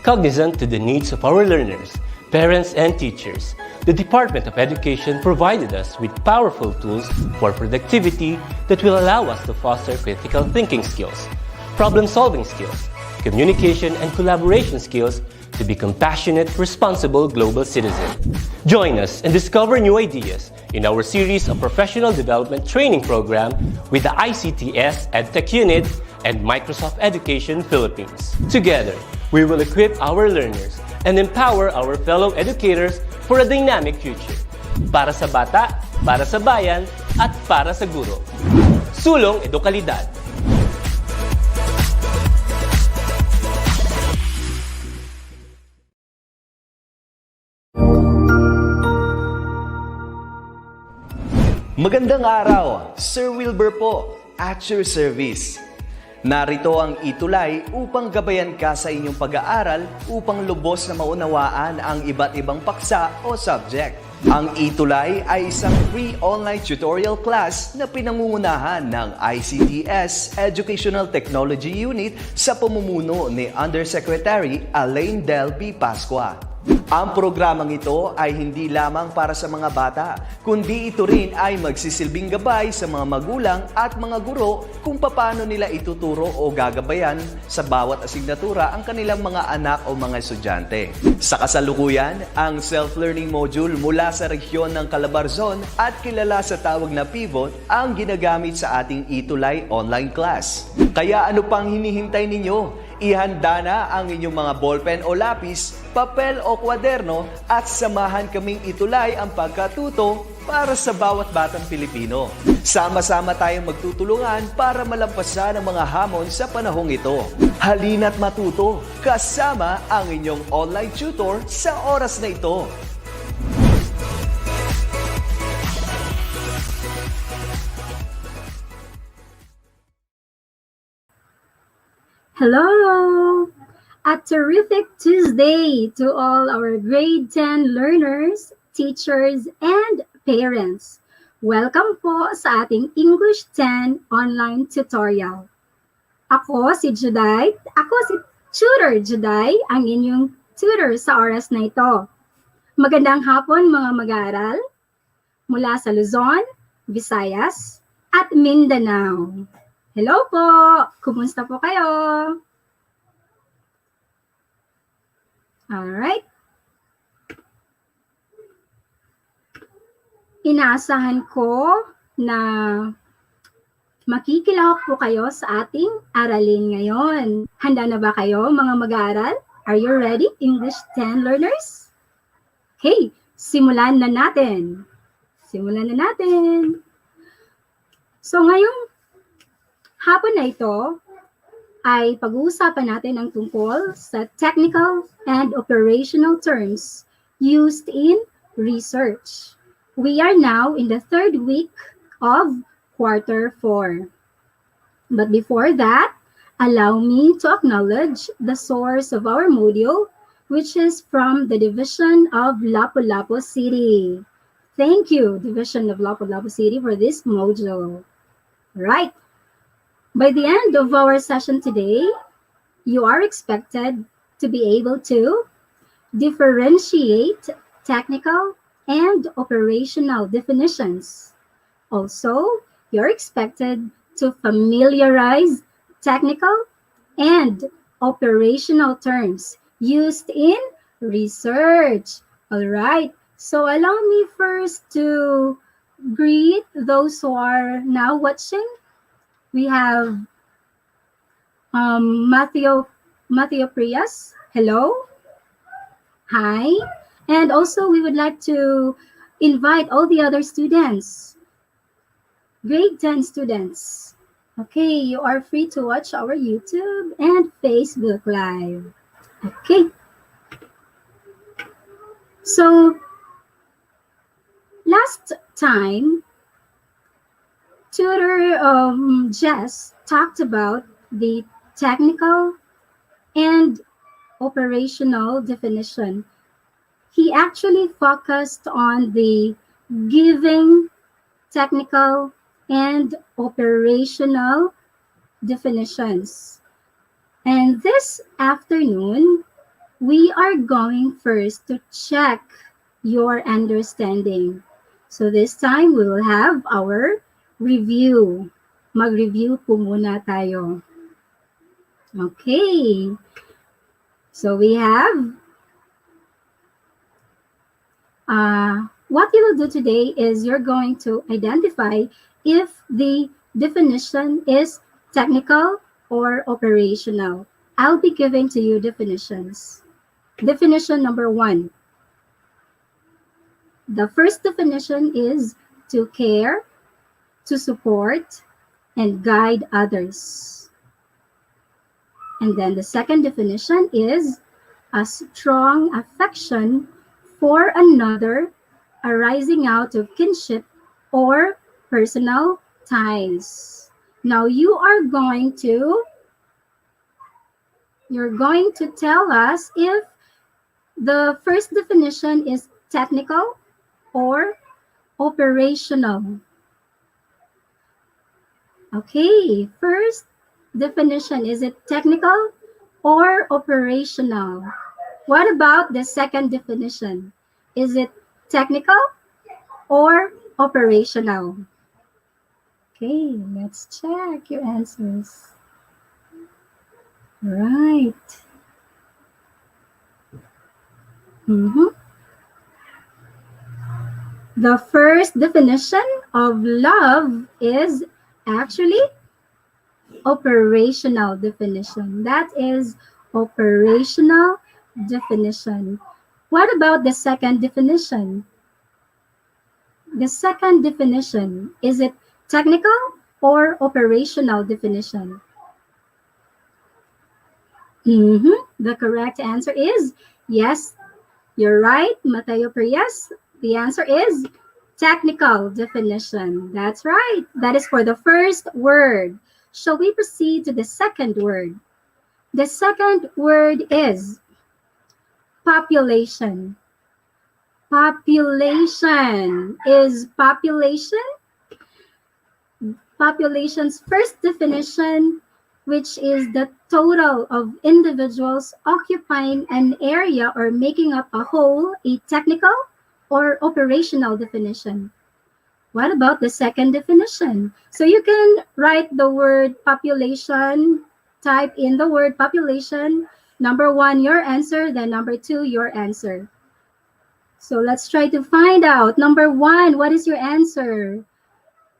Cognizant to the needs of our learners, parents, and teachers, the Department of Education provided us with powerful tools for productivity that will allow us to foster critical thinking skills, problem-solving skills, communication and collaboration skills to be compassionate, responsible global citizens. Join us and discover new ideas in our series of professional development training program with the ICTS Edtech Unit and Microsoft Education Philippines. Together, we will equip our learners and empower our fellow educators for a dynamic future. Para sa bata, para sa bayan, at para sa guro. Sulong Edukalidad. Magandang araw, Sir Wilbur po, at your service. Narito ang ETUlay upang gabayan ka sa inyong pag-aaral upang lubos na maunawaan ang iba't ibang paksa o subject. Ang ETUlay ay isang free online tutorial class na pinangungunahan ng ICTS Educational Technology Unit sa pamumuno ni Undersecretary Elaine Del B. Pascua. Ang programang ito ay hindi lamang para sa mga bata, kundi ito rin ay magsisilbing gabay sa mga magulang at mga guro kung paano nila ituturo o gagabayan sa bawat asignatura ang kanilang mga anak o mga estudyante. Sa kasalukuyan, ang self-learning module mula sa rehiyon ng Calabarzon at kilala sa tawag na pivot ang ginagamit sa ating ETUlay online class. Kaya ano pang hinihintay ninyo? Ihanda na ang inyong mga ballpen o lapis, papel o kwaderno at samahan kaming itulay ang pagkatuto para sa bawat batang Pilipino. Sama-sama tayong magtutulungan para malampasan ang mga hamon sa panahong ito. Halina't matuto kasama ang inyong online tutor sa oras na ito. Hello! A terrific Tuesday to all our grade 10 learners, teachers, and parents. Welcome po sa ating English 10 online tutorial. Ako si Juday, Tutor Juday, ang inyong tutor sa oras na ito. Magandang hapon mga mag-aaral mula sa Luzon, Visayas, at Mindanao. Hello po! Kumusta po kayo? Alright. Inaasahan ko na makikilahok po kayo sa ating aralin ngayon. Handa na ba kayo mga mag-aaral? Are you ready, English 10 learners? Okay, simulan na natin. So ngayong hapon na ito ay pag-uusapan natin ang tungkol sa technical and operational terms used in research. We are now in the third week of quarter 4. But before that, allow me to acknowledge the source of our module, which is from the Division of Lapu-Lapu City. Thank you, Division of Lapu-Lapu City, for this module. Right. By the end of our session today, you are expected to be able to differentiate technical and operational definitions. Also, you're expected to familiarize technical and operational terms used in research. All right, so allow me first to greet those who are now watching. We have Matthew Prias. Hello. Hi. And also we would like to invite all the other students, grade 10 students. Okay, you are free to watch our YouTube and Facebook Live. Okay. So last time, Tutor Jess talked about the technical and operational definition. He actually focused on the giving technical and operational definitions. And this afternoon, we are going first to check your understanding. So this time, we will have our review. Mag-review po muna tayo. Okay. So we have, what you will do today is you're going to identify if the definition is technical or operational. I'll be giving to you definitions. Definition number 1. The first definition is to care, to support, and guide others. And then the second definition is a strong affection for another arising out of kinship or personal ties. Now you're going to tell us if the first definition is technical or operational. Okay, first definition, is it technical or operational? What about the second definition? Is it technical or operational? Okay, let's check your answers. Right. The first definition of love is actually operational definition. That is operational definition. What about the second definition? The second definition, is it technical or operational definition? The correct answer is yes. You're right, Mateo Prias. The answer is technical definition. That's right. That is for the first word. Shall we proceed to the second word? The second word is population. Population. Is population's first definition, which is the total of individuals occupying an area or making up a whole, a technical or operational definition. What about the second definition? So you can write the word population, type in the word population, number 1, your answer, then number 2, your answer. So let's try to find out. Number 1, what is your answer?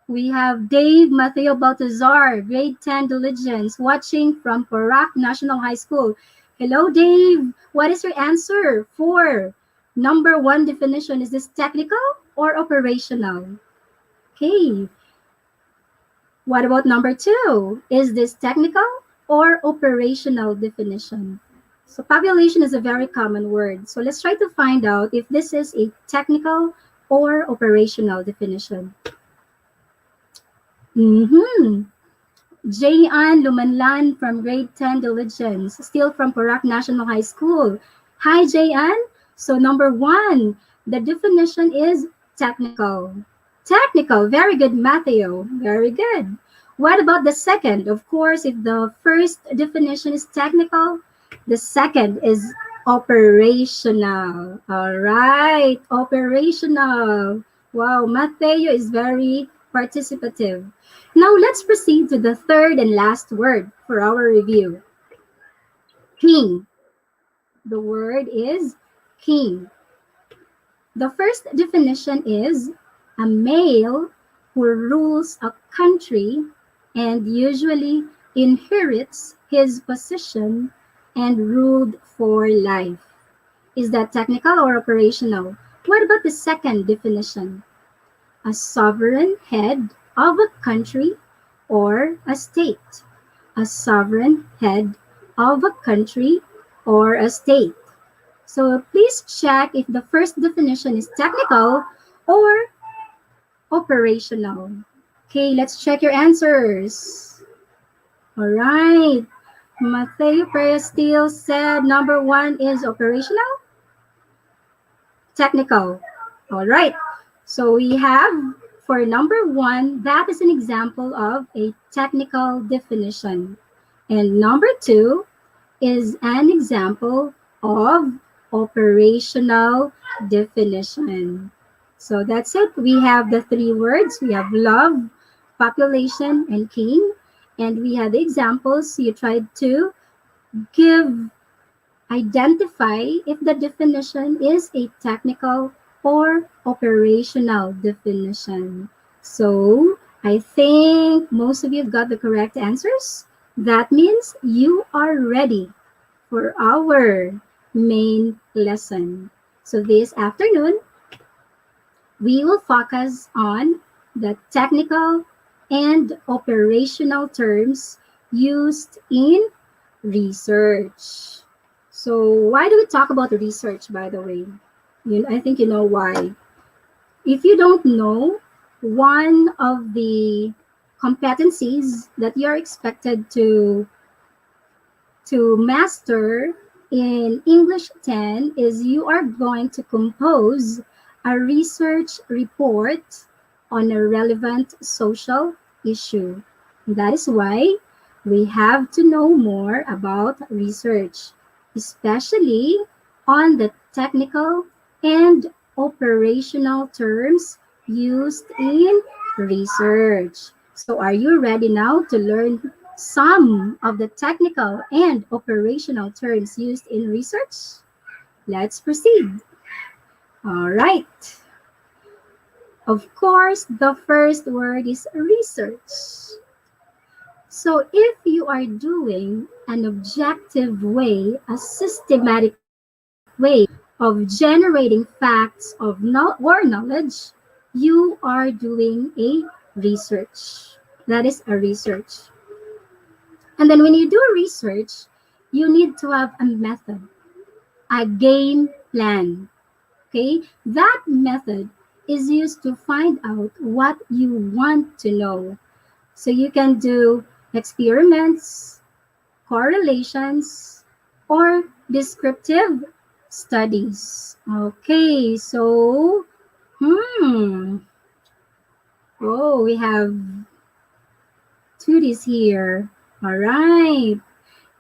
We have Dave Mateo Baltazar, grade 10 diligence, watching from Porac National High School. Hello, Dave. What is your answer for number 1 definition? Is this technical or operational? Okay. What about number 2? Is this technical or operational definition? So population is a very common word. So let's try to find out if this is a technical or operational definition. Jayan Lumanlan from grade 10 diligence, still from Porac National High School. Hi, Jayan. So number 1, the definition is technical. Technical, very good, Matthew. Very good. What about the second? Of course, if the first definition is technical, the second is operational. All right, operational. Wow, Matthew is very participative. Now let's proceed to the third and last word for our review. King. The word is king. The first definition is a male who rules a country and usually inherits his position and ruled for life. Is that technical or operational? What about the second definition? A sovereign head of a country or a state. A sovereign head of a country or a state. So please check if the first definition is technical or operational. Okay, let's check your answers. All right. Mateo Perez still said number 1 is operational. Technical. All right. So we have for number 1, that is an example of a technical definition. And number 2 is an example of operational definition. So that's it. We have the three words. We have love, population, and king. And we have the examples. You tried to give, identify if the definition is a technical or operational definition. So I think most of you have got the correct answers. That means you are ready for our main lesson. So this afternoon, we will focus on the technical and operational terms used in research. So why do we talk about research, by the way? I think you know why. If you don't know, one of the competencies that you're expected to master in English 10 is you are going to compose a research report on a relevant social issue. That is why we have to know more about research, especially on the technical and operational terms used in research. So are you ready now to learn some of the technical and operational terms used in research? Let's proceed. All right. Of course, the first word is research. So if you are doing an objective way, a systematic way of generating facts or knowledge, you are doing a research. That is a research. And then when you do research, you need to have a method, a game plan. Okay? That method is used to find out what you want to know. So you can do experiments, correlations, or descriptive studies. Okay, so, oh, we have tuties here. All right.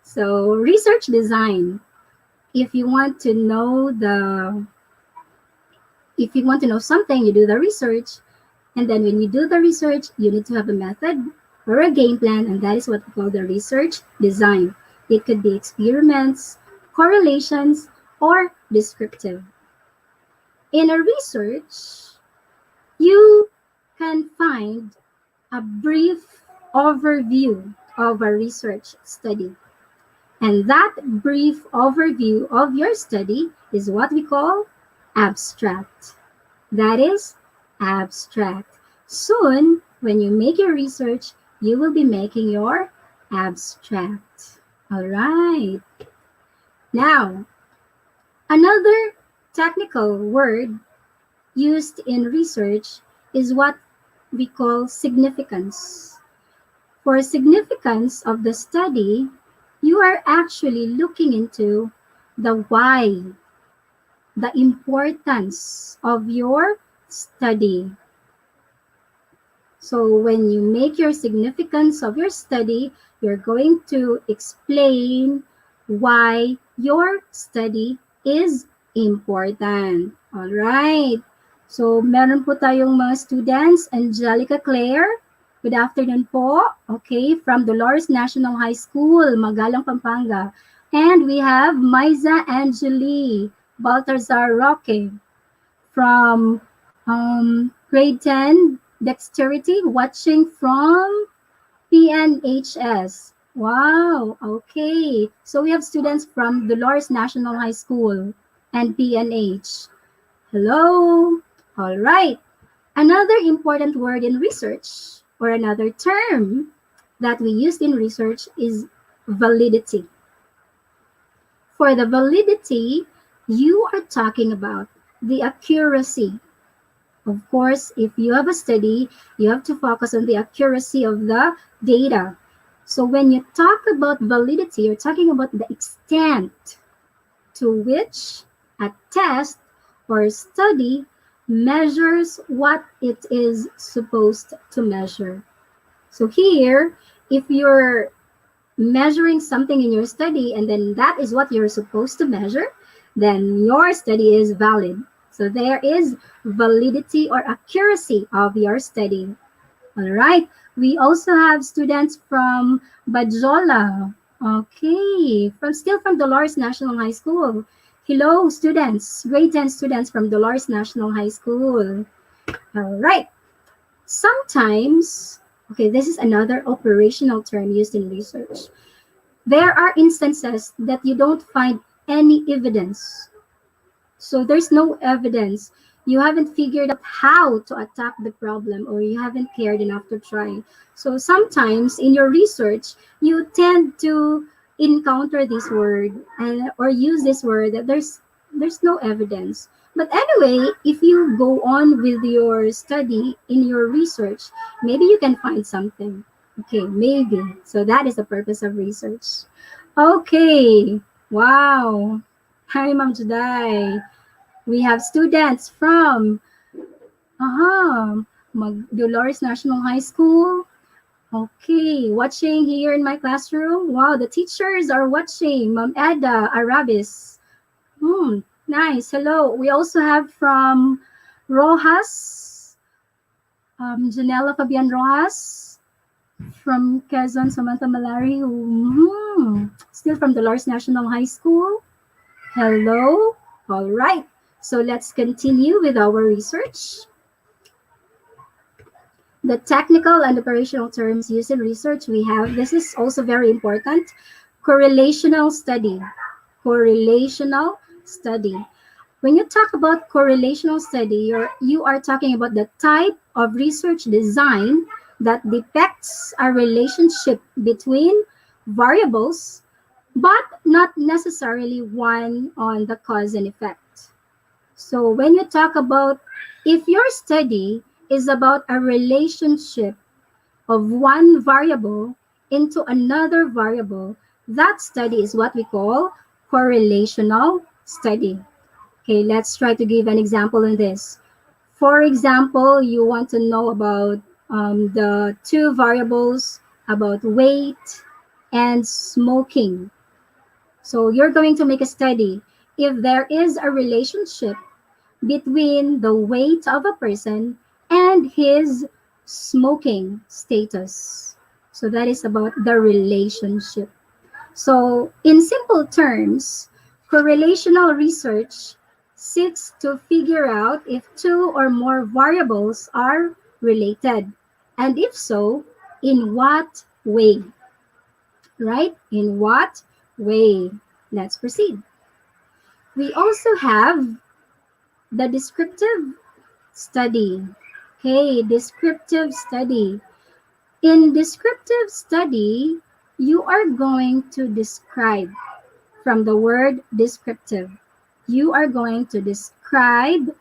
So research design. If you want to know something, you do the research. And then when you do the research, you need to have a method or a game plan, and that is what we call the research design. It could be experiments, correlations, or descriptive. In a research, you can find a brief overview of a research study. And that brief overview of your study is what we call abstract. That is abstract. Soon, when you make your research, you will be making your abstract. All right. Now, another technical word used in research is what we call significance. For significance of the study, you are actually looking into the why, the importance of your study. So when you make your significance of your study, you're going to explain why your study is important. All right. So meron po tayong mga students, Angelica Claire. Good afternoon po. Okay, from Dolores National High School, Magalang, Pampanga. And we have Maiza Angeli Baltazar Roque from grade 10 Dexterity, watching from PNHS. Wow, okay. So we have students from Dolores National High School and PNH. Hello. All right. Another important word in research, or another term that we use in research, is validity. For the validity, you are talking about the accuracy. Of course, if you have a study, you have to focus on the accuracy of the data. So when you talk about validity, you're talking about the extent to which a test or study measures what it is supposed to measure. So here, if you're measuring something in your study, and then that is what you're supposed to measure, then your study is valid. So there is validity or accuracy of your study. All right. We also have students from Bajola. Okay. From Dolores National High School. Hello, students. Grade 10 students from Dolores National High School. All right. Sometimes, okay, this is another operational term used in research. There are instances that you don't find any evidence. So there's no evidence. You haven't figured out how to attack the problem, or you haven't cared enough to try. So sometimes in your research, you tend to encounter this word or use this word that there's no evidence. But anyway, if you go on with your study in your research, maybe you can find something. Okay, maybe. So that is the purpose of research. Okay. Wow. Hi, Ma'am Juday. We have students from Dolores National High School. Okay, watching here in my classroom. Wow, the teachers are watching. Ma'am Eda Arabis. Nice. Hello. We also have from Rojas, Janela Fabian Rojas, from Quezon, Samantha Malari, still from Dolores National High School. Hello. All right. So let's continue with our research. The technical and operational terms used in research we have, this is also very important, correlational study. Correlational study. When you talk about correlational study, you are talking about the type of research design that depicts a relationship between variables, but not necessarily one on the cause and effect. So when you talk about, if your study is about a relationship of one variable into another variable, that study is what we call correlational study. Okay, let's try to give an example in this. For example, you want to know about the two variables about weight and smoking. So you're going to make a study. If there is a relationship between the weight of a person and his smoking status. So that is about the relationship. So in simple terms, correlational research seeks to figure out if two or more variables are related, and if so, in what way? Right? In what way? Let's proceed. We also have the descriptive study. Okay, descriptive study. In descriptive study, you are going to describe from the word descriptive. You are going to describe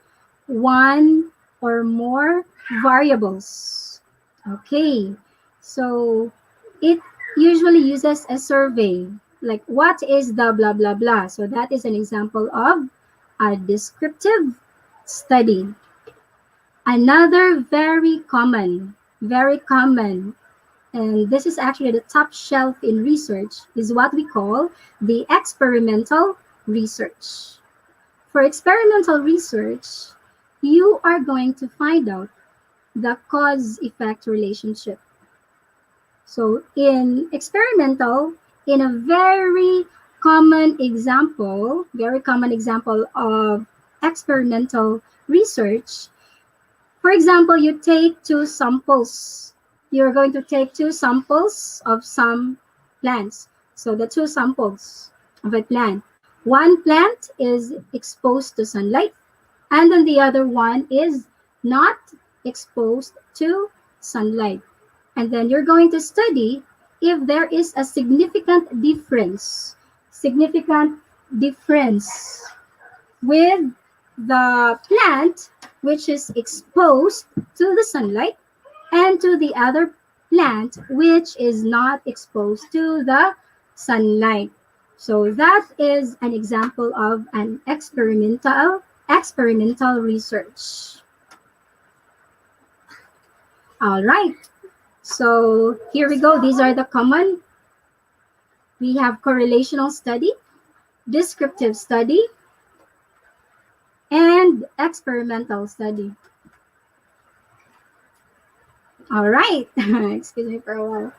one or more variables. Okay, so it usually uses a survey, like what is the blah, blah, blah. So that is an example of a descriptive study. Another very common, and this is actually the top shelf in research, is what we call the experimental research. For experimental research, you are going to find out the cause-effect relationship. So in experimental, in a very common example of experimental research, for example, you take two samples. You're going to take two samples of some plants. So the two samples of a plant. One plant is exposed to sunlight, and then the other one is not exposed to sunlight. And then you're going to study if there is a significant difference with the plant which is exposed to the sunlight and to the other plant which is not exposed to the sunlight. So that is an example of an experimental research. All right. So here we go. These are the common We have correlational study, descriptive study, and experimental study. All right. Excuse me for a while.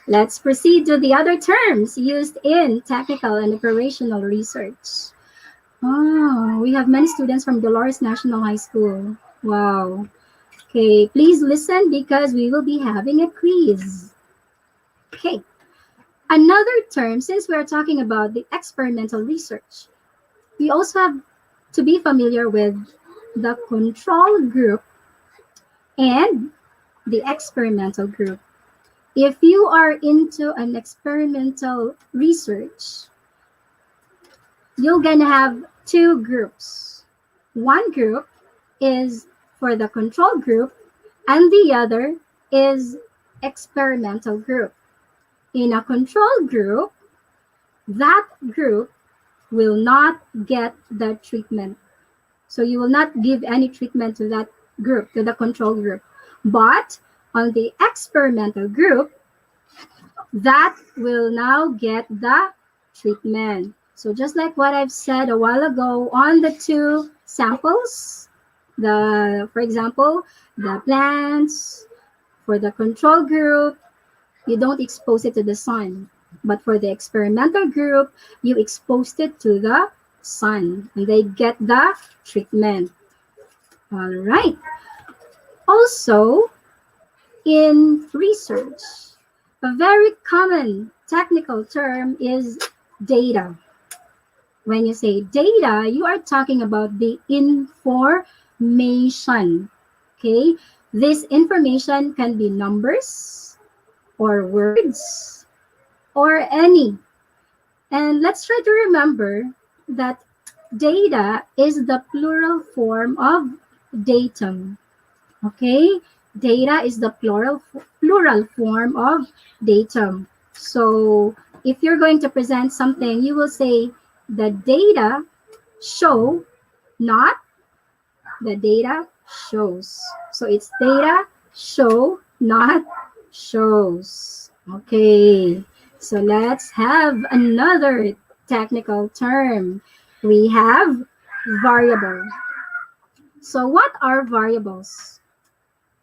Let's proceed to the other terms used in technical and operational research. Oh, we have many students from Dolores National High School. Wow. Okay, please listen because we will be having a quiz. Okay. Another term, since we're talking about the experimental research, we also have to be familiar with the control group and the experimental group. If you are into an experimental research, you're going to have two groups. One group is for the control group, and the other is experimental group. In a control group, that group will not get the treatment. So you will not give any treatment to that group, to the control group. But on the experimental group, that will now get the treatment. So just like what I've said a while ago on the two samples, for example, the plants, for the control group, you don't expose it to the sun. But for the experimental group, you exposed it to the sun and they get the treatment. All right. Also, in research, a very common technical term is data. When you say data, you are talking about the information. Okay? This information can be numbers or words or any. And let's try to remember that data is the plural form of datum. Okay? Data is the plural form of datum. So if you're going to present something, you will say the data show, not the data shows. So it's data show, not shows. Okay, so let's have another technical term. We have variable. So what are variables?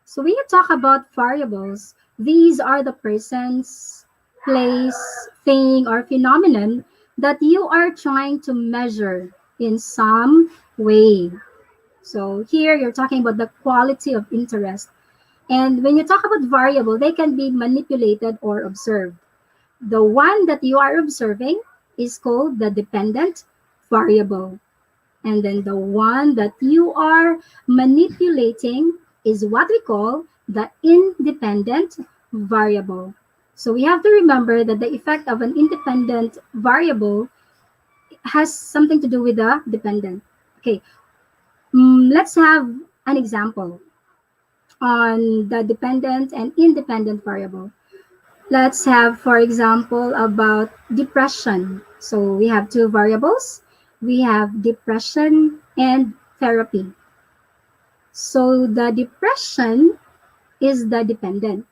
So when you talk about variables, these are the persons, place, thing, or phenomenon that you are trying to measure in some way. So here you're talking about the quality of interest. And when you talk about variable, they can be manipulated or observed. The one that you are observing is called the dependent variable. And then the one that you are manipulating is what we call the independent variable. So we have to remember that the effect of an independent variable has something to do with the dependent. Okay, let's have an example on the dependent and independent variable. Let's have, for example, about depression. So we have two variables. We have depression and therapy. So the depression is the dependent.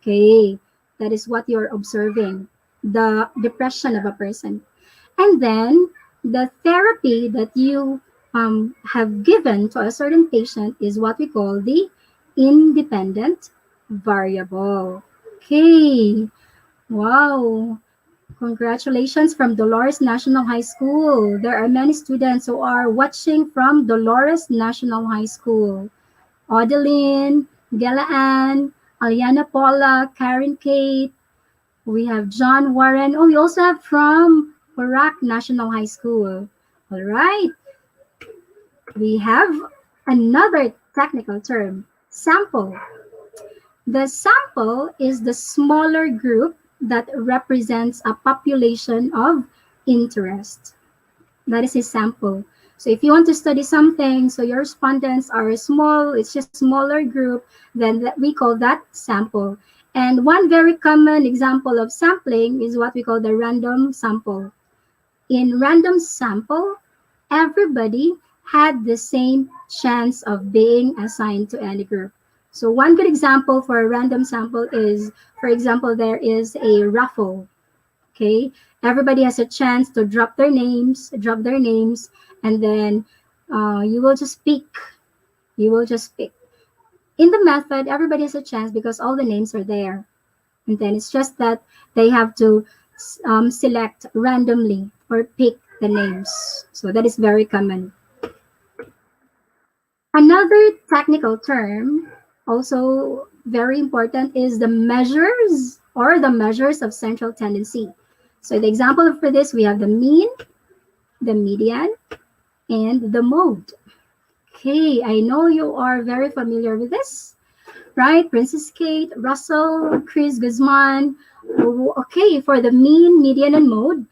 Okay, that is what you're observing, the depression of a person. And then the therapy that you have given to a certain patient is what we call the independent variable. Okay, wow. Congratulations from Dolores National High School. There are many students who are watching from Dolores National High School. Audeline, Galaan, Aliana Paula, Karen Kate. We have John Warren. Oh, we also have from Horak National High School. All right. We have another technical term, sample. The sample is the smaller group that represents a population of interest. That is a sample. So if you want to study something, so your respondents are small, it's just a smaller group, then we call that sample. And one very common example of sampling is what we call the random sample. In random sample, everybody had the same chance of being assigned to any group. So one good example for a random sample is, for example, there is a raffle. Okay, everybody has a chance to drop their names, and then you will just pick. You will just pick. In the method, everybody has a chance because all the names are there. And then it's just that they have to select randomly or pick the names. So that is very common. Another technical term, also very important, is the measures or the measures of central tendency. So the example for this, we have the mean, the median, and the mode. Okay, I know you are very familiar with this, right? Princess Kate, Russell, Chris Guzman. Okay, for the mean, median, and mode,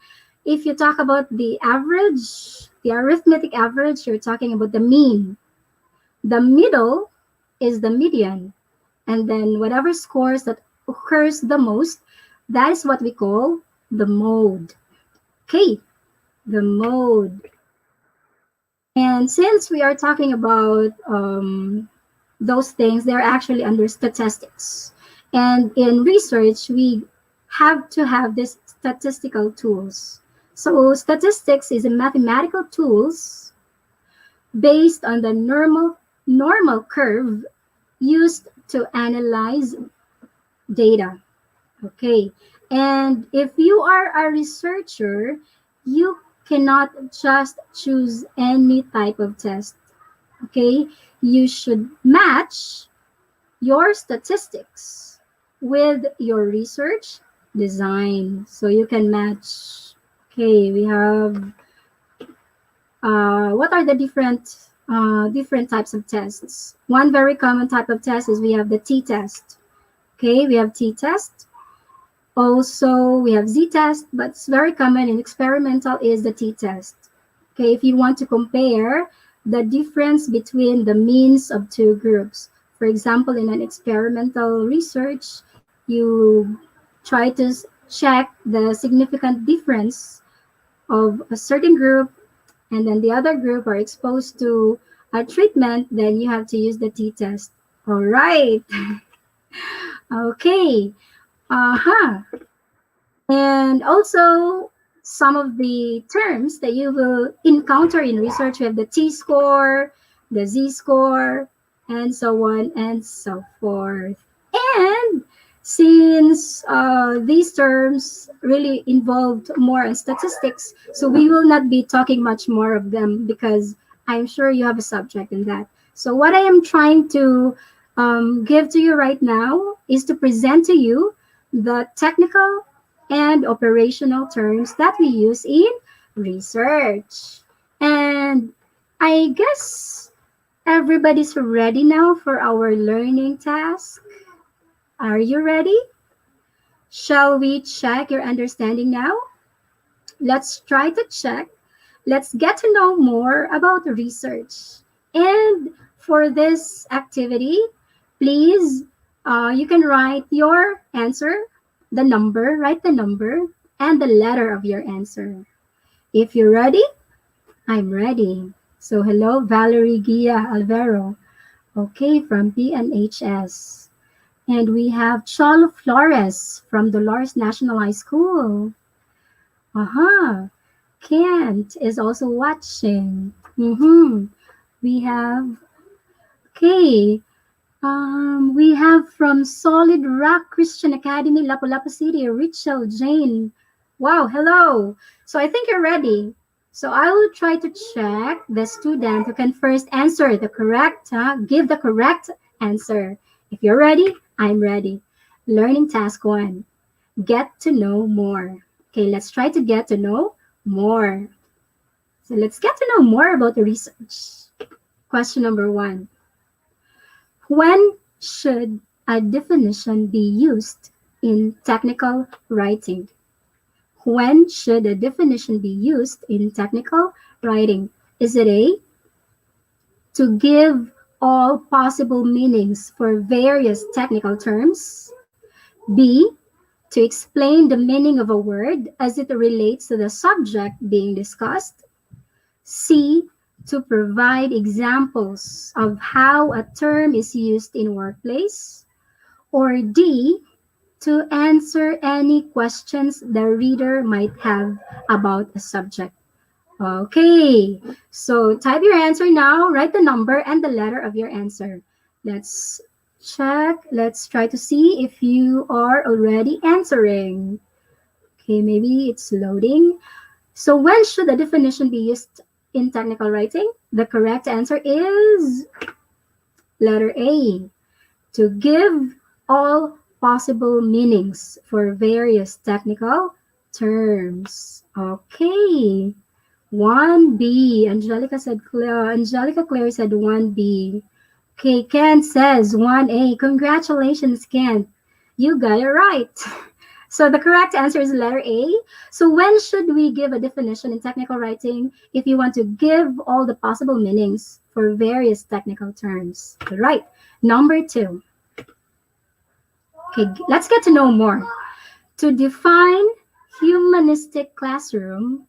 if you talk about the average, the arithmetic average, you're talking about the mean. The middle is the median. And then whatever scores that occurs the most, that is what we call the mode. Okay, the mode. And since we are talking about those things, they're actually under statistics. And in research, we have to have these statistical tools. So statistics is a mathematical tools based on the normal curve used to analyze data. Okay. And if you are a researcher, you cannot just choose any type of test. Okay. You should match your statistics with your research design. So you can match. Okay. We have, what are the different types of tests? One very common type of test is we have the t-test. Okay, we have t-test. Also, we have z-test, but it's very common in experimental is the t-test. Okay, if you want to compare the difference between the means of two groups. For example, in an experimental research, you try to check the significant difference of a certain group, and then the other group are exposed to a treatment, then you have to use the t-test. All right. Okay. And also, some of the terms that you will encounter in research, we have the t-score, the z-score, and so on and so forth. And since these terms really involved more in statistics, so we will not be talking much more of them because I'm sure you have a subject in that. So what I am trying to give to you right now is to present to you the technical and operational terms that we use in research. And I guess everybody's ready now for our learning task. Are you ready? Shall we check your understanding now? Let's try to check. Let's get to know more about research. And for this activity, please, you can write your answer, write the number, and the letter of your answer. If you're ready, I'm ready. So hello, Valerie Gia Alvaro. Okay, from PNHS. And we have Cholo Flores from Dolores National High School. Kent is also watching. We have, okay, we have from Solid Rock Christian Academy, Lapu-Lapu City, Rachel Jane. Wow, hello. So I think you're ready. So I will try to check the student who can first answer the correct, give the correct answer. If you're ready, I'm ready. Learning task 1, get to know more. Okay, let's try to get to know more. So let's get to know more about the research. Question number 1. When should a definition be used in technical writing? When should a definition be used in technical writing? Is it A, to give all possible meanings for various technical terms? B, to explain the meaning of a word as it relates to the subject being discussed? C, to provide examples of how a term is used in workplace, or D, to answer any questions the reader might have about a subject. Okay, so type your answer now, write the number and the letter of your answer. Let's check, let's try to see if you are already answering. Okay, maybe it's loading. So when should the definition be used in technical writing? The correct answer is letter A, to give all possible meanings for various technical terms. Okay. 1B. Angelica Claire said 1B. Okay, Ken says 1A. Congratulations, Ken. You got it right. So the correct answer is letter A. So when should we give a definition in technical writing if you want to give all the possible meanings for various technical terms? Right. Number 2. Okay, let's get to know more. To define humanistic classroom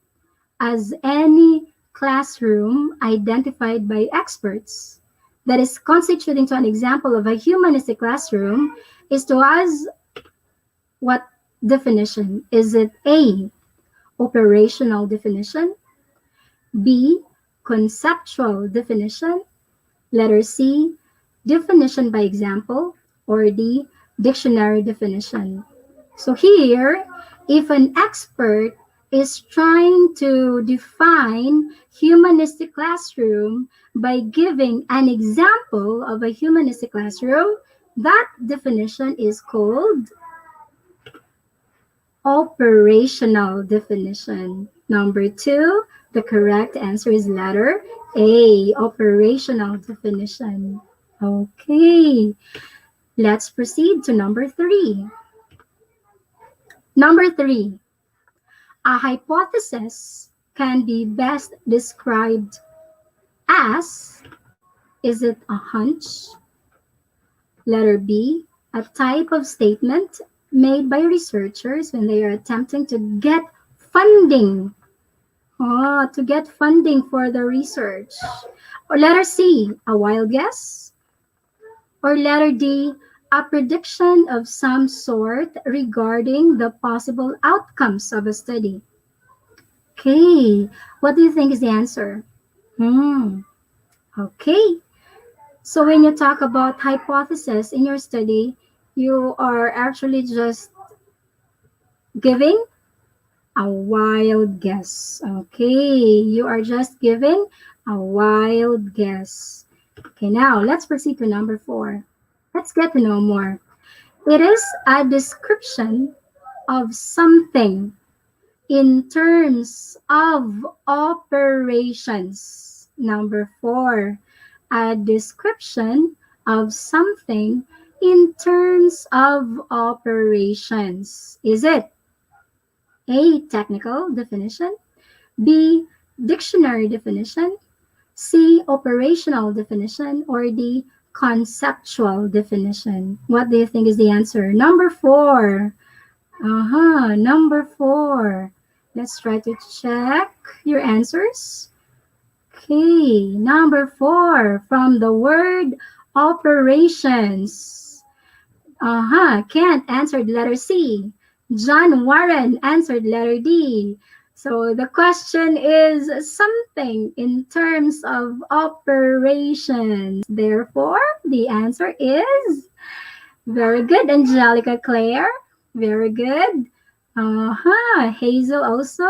as any classroom identified by experts that is constituting to an example of a humanistic classroom is to ask what definition? Is it A, operational definition, B, conceptual definition, letter C, definition by example, or D, dictionary definition? So here, if an expert is trying to define humanistic classroom by giving an example of a humanistic classroom, that definition is called operational definition. Number 2, the correct answer is letter A, operational definition. Okay, let's proceed to number 3. Number 3, a hypothesis can be best described as, is it a hunch? Letter B, a type of statement made by researchers when they are attempting to get funding. To get funding for the research. Or letter C, a wild guess. Or letter D, a prediction of some sort regarding the possible outcomes of a study. Okay, what do you think is the answer? Okay, so when you talk about hypothesis in your study, you are actually just giving a wild guess. Okay, you are just giving a wild guess. Okay, now let's proceed to number 4. Let's get to know more. It is a description of something in terms of operations. Number 4, a description of something in terms of operations. Is it A, technical definition, B, dictionary definition, C, operational definition, or D, conceptual definition? What do you think is the answer? Number 4. Number 4. Let's try to check your answers. Okay, number 4, from the word operations. Kent answered letter C. John Warren answered letter D. So the question is something in terms of operations. Therefore, the answer is very good, Angelica Claire. Very good. Hazel also.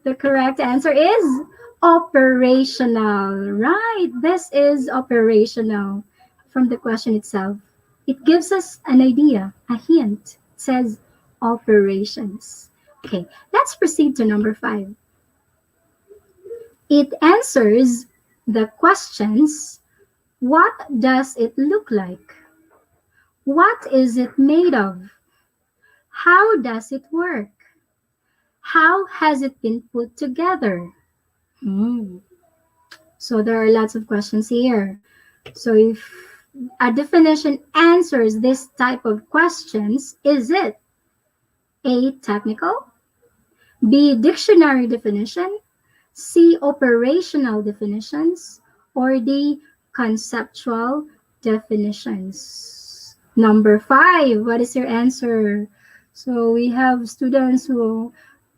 The correct answer is operational. Right, this is operational from the question itself. It gives us an idea, a hint. It says operations. Okay, let's proceed to number 5. It answers the questions, what does it look like? What is it made of? How does it work? How has it been put together? So there are lots of questions here. So if a definition answers this type of questions, is it A, technical, B, dictionary definition, C, operational definitions, or D, conceptual definitions? Number 5, what is your answer? So we have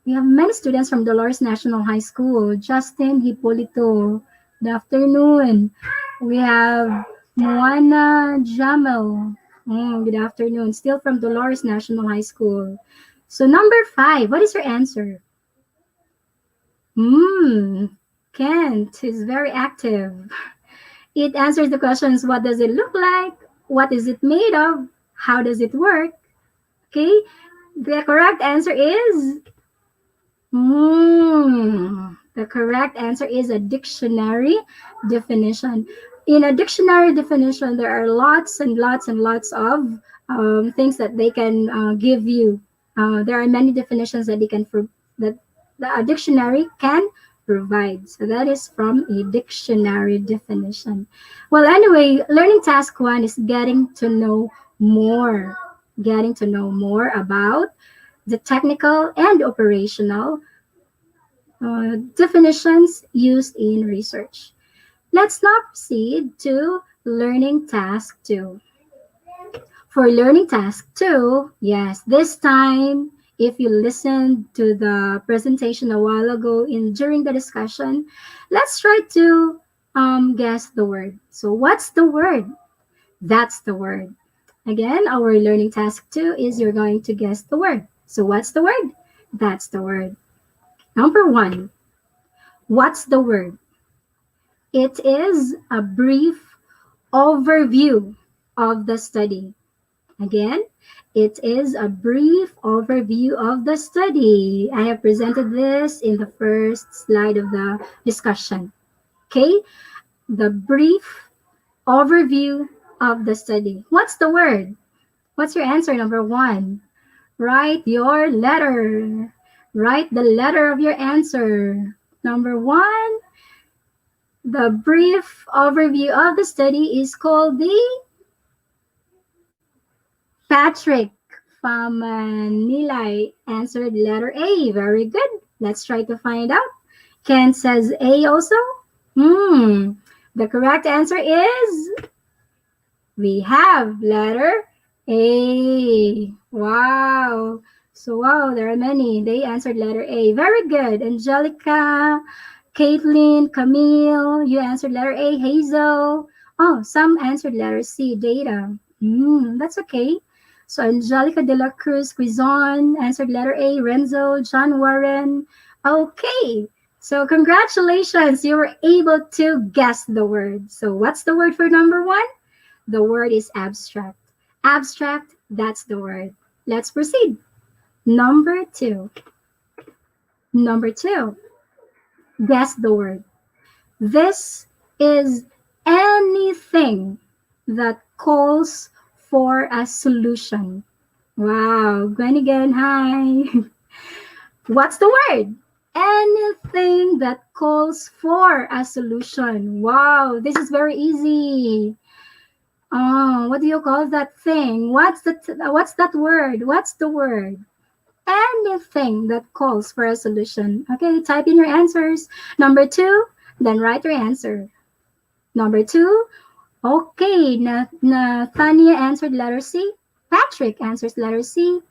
many students from Dolores National High School. Justin Hipolito, good afternoon. We have Moana Jamel. Good afternoon. Still from Dolores National High School. So number 5, what is your answer? Kent is very active. It answers the questions, what does it look like? What is it made of? How does it work? Okay, the correct answer is the correct answer is a dictionary definition. In a dictionary definition, there are lots and lots and lots of things that they can give you. There are many definitions that a dictionary can provide. So that is from a dictionary definition. Well, anyway, learning task 1 is getting to know more about the technical and operational definitions used in research. Let's now proceed to learning task 2. For learning task 2, yes, this time, if you listened to the presentation a while ago during the discussion, let's try to guess the word. So what's the word? That's the word. Again, our learning task 2 is you're going to guess the word. So what's the word? That's the word. Number 1, what's the word? It is a brief overview of the study. Again, it is a brief overview of the study. I have presented this in the first slide of the discussion. Okay, the brief overview of the study. What's the word? What's your answer, number 1? Write your letter. Write the letter of your answer. Number 1, the brief overview of the study is called the Patrick from Nilay answered letter A. Very good. Let's try to find out. Ken says A also. The correct answer is we have letter A. Wow. So, wow, there are many. They answered letter A. Very good. Angelica, Caitlin, Camille, you answered letter A. Hazel. Oh, some answered letter C, data. That's okay. So, Angelica de la Cruz Quizon answered letter A. Renzo, John Warren. Okay. So, congratulations. You were able to guess the word. So, what's the word for number 1? The word is abstract. Abstract, that's the word. Let's proceed. Number 2. Guess the word. This is anything that calls for a solution. Wow, Gwenigan, hi. What's the word? Anything that calls for a solution. Wow, this is very easy. Oh, what do you call that thing? What's that word? What's the word? Anything that calls for a solution. Okay, type in your answers. Number 2, then write your answer. Number 2, okay, Nathania answered letter C. Patrick answers letter C.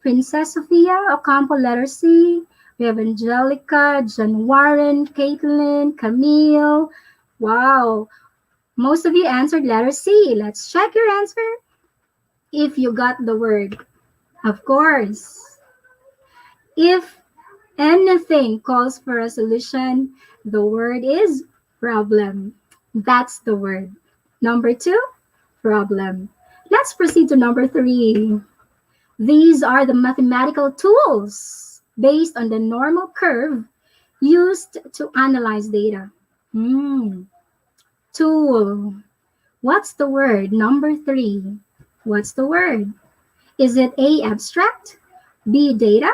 Princess Sophia Ocampo, letter C. We have Angelica, John Warren, Caitlin, Camille. Wow, most of you answered letter C. Let's check your answer if you got the word. Of course. If anything calls for a solution, the word is problem. That's the word. Number 2, problem. Let's proceed to number 3. These are the mathematical tools based on the normal curve used to analyze data. Tool. What's the word? Number 3. What's the word? Is it A, abstract, B, data,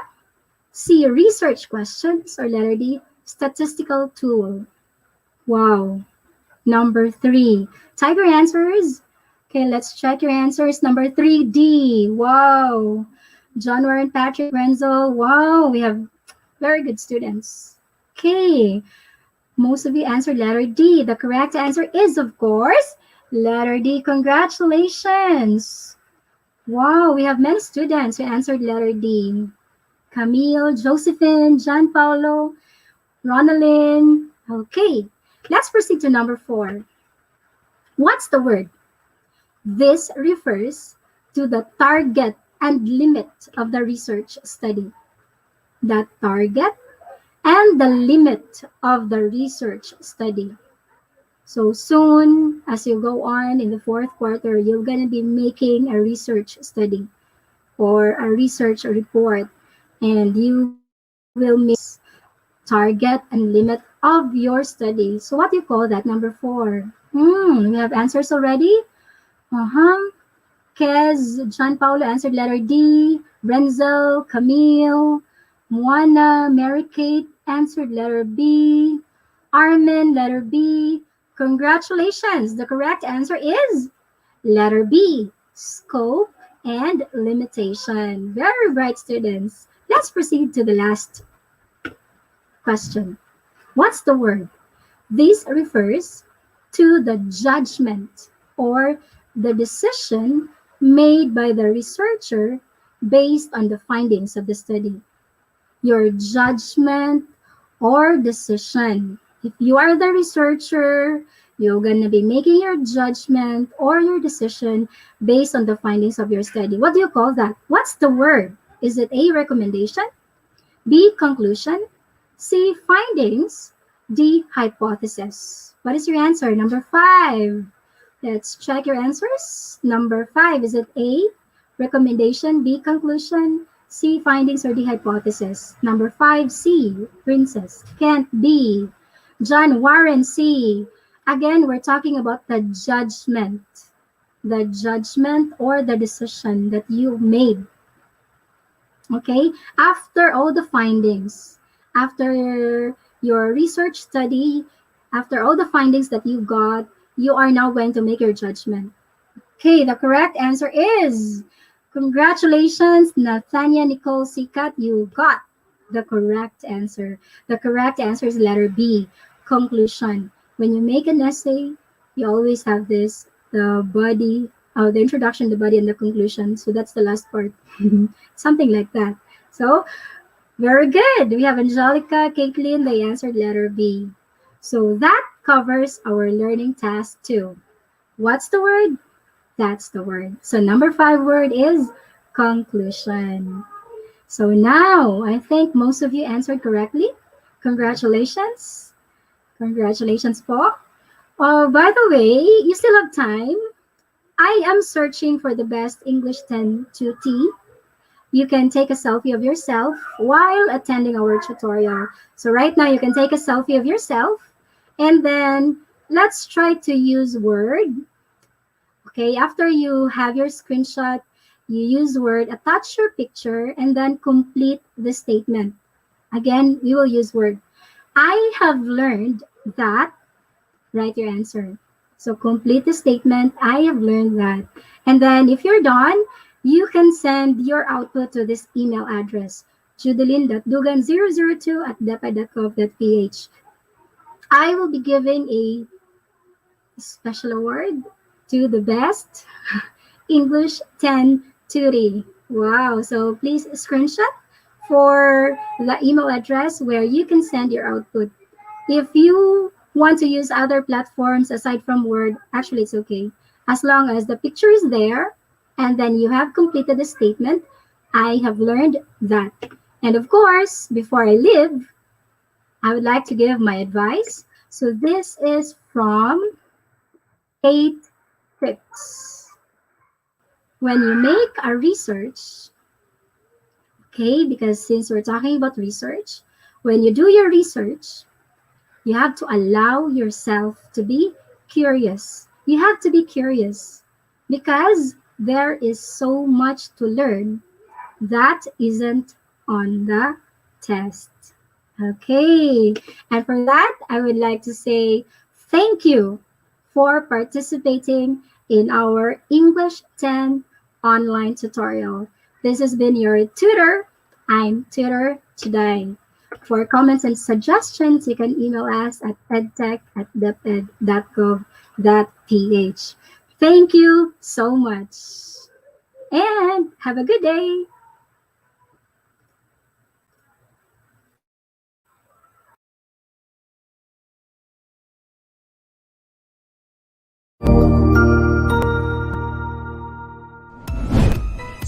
C, research questions, or letter D, statistical tool? Wow. Number 3. Type your answers. Okay, let's check your answers. Number 3, D. Wow. John Warren, Patrick, Renzo. Wow, we have very good students. Okay. Most of you answered letter D. The correct answer is, of course, letter D. Congratulations. Wow, we have many students who answered letter D. Camille, Josephine, John Paulo, Ronaldin. Okay, let's proceed to number 4. What's the word? This refers to the target and limit of the research study. The target and the limit of the research study. So soon, as you go on in the 4th quarter, you're going to be making a research study or a research report, and you will miss target and limit of your study. So what do you call that? Number 4. We have answers already. Kez, John Paulo answered letter D. Renzel, Camille, Moana, Mary Kate answered letter B. Armin, letter B. Congratulations! The correct answer is letter B, scope and limitation. Very bright students. Let's proceed to the last question. What's the word? This refers to the judgment or the decision made by the researcher based on the findings of the study. Your judgment or decision. If you are the researcher, you're going to be making your judgment or your decision based on the findings of your study. What do you call that? What's the word? Is it A, recommendation, B, conclusion, C, findings, D, hypothesis? What is your answer? Number 5. Let's check your answers. Number 5, is it A, recommendation, B, conclusion, C, findings, or D, hypothesis? Number 5, C, Princess, Kent, B, John, Warren, C. Again, we're talking about the judgment or the decision that you made. Okay, after all the findings, after your research study, after all the findings that you got, you are now going to make your judgment. Okay, the correct answer is, congratulations, Nathania Nicole Sikat, you got the correct answer. The correct answer is letter B, conclusion. When you make an essay, you always have this, the body, the introduction, the body, and the conclusion. So that's the last part. Something like that. So, very good. We have Angelica, Caitlin, they answered letter B. So that covers our learning task 2. What's the word? That's the word. So number 5 word is conclusion. So now, I think most of you answered correctly. Congratulations. Congratulations po. By the way, you still have time. I am searching for the best English 10 to T. You can take a selfie of yourself while attending our tutorial. So right now, you can take a selfie of yourself. And then, let's try to use Word. Okay, after you have your screenshot, you use Word, attach your picture, and then complete the statement. Again, we will use Word. I have learned that, write your answer. So complete the statement, I have learned that. And then if you're done, you can send your output to this email address, judeline.dugan002@deped.gov.ph. I will be giving a special award to the best English 10 tutor. Wow, so please screenshot for the email address where you can send your output. If you want to use other platforms aside from Word, actually it's okay. As long as the picture is there and then you have completed the statement, I have learned that. And of course, before I leave, I would like to give my advice. So this is from Edtech. When you make a research, okay, because since we're talking about research, when you do your research, you have to allow yourself to be curious. You have to be curious because there is so much to learn that isn't on the test. Okay, and for that, I would like to say thank you for participating in our English 10 online tutorial. This has been your tutor. I'm Tutor Today. For comments and suggestions, you can email us at edtech@deped.gov.ph. Thank you so much. And have a good day.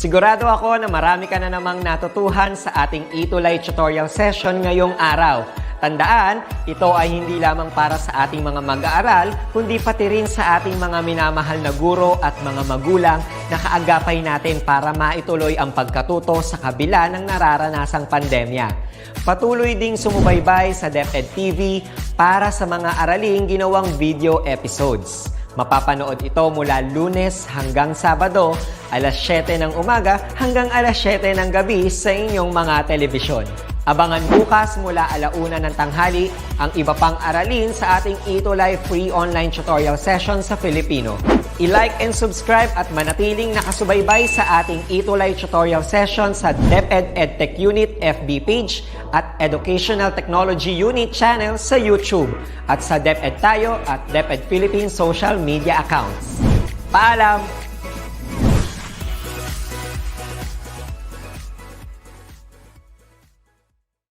Sigurado ako na marami ka na namang natutuhan sa ating ETUlay tutorial session ngayong araw. Tandaan, ito ay hindi lamang para sa ating mga mag-aaral, kundi pati rin sa ating mga minamahal na guro at mga magulang na kaagapay natin para maituloy ang pagkatuto sa kabila ng nararanasang pandemya. Patuloy ding sumubaybay sa DepEd TV para sa mga araling ginawang video episodes. Mapapanood ito mula Lunes hanggang Sabado, alas 7 ng umaga hanggang alas 7 ng gabi sa inyong mga telebisyon. Abangan bukas mula 1:00 ng tanghali ang iba pang aralin sa ating ETUlay free online tutorial session sa Filipino. I-like and subscribe at manatiling nakasubaybay sa ating ETUlay tutorial session sa DepEd Edtech Unit FB page at Educational Technology Unit channel sa YouTube at sa DepEd Tayo at DepEd Philippines social media accounts. Paalam!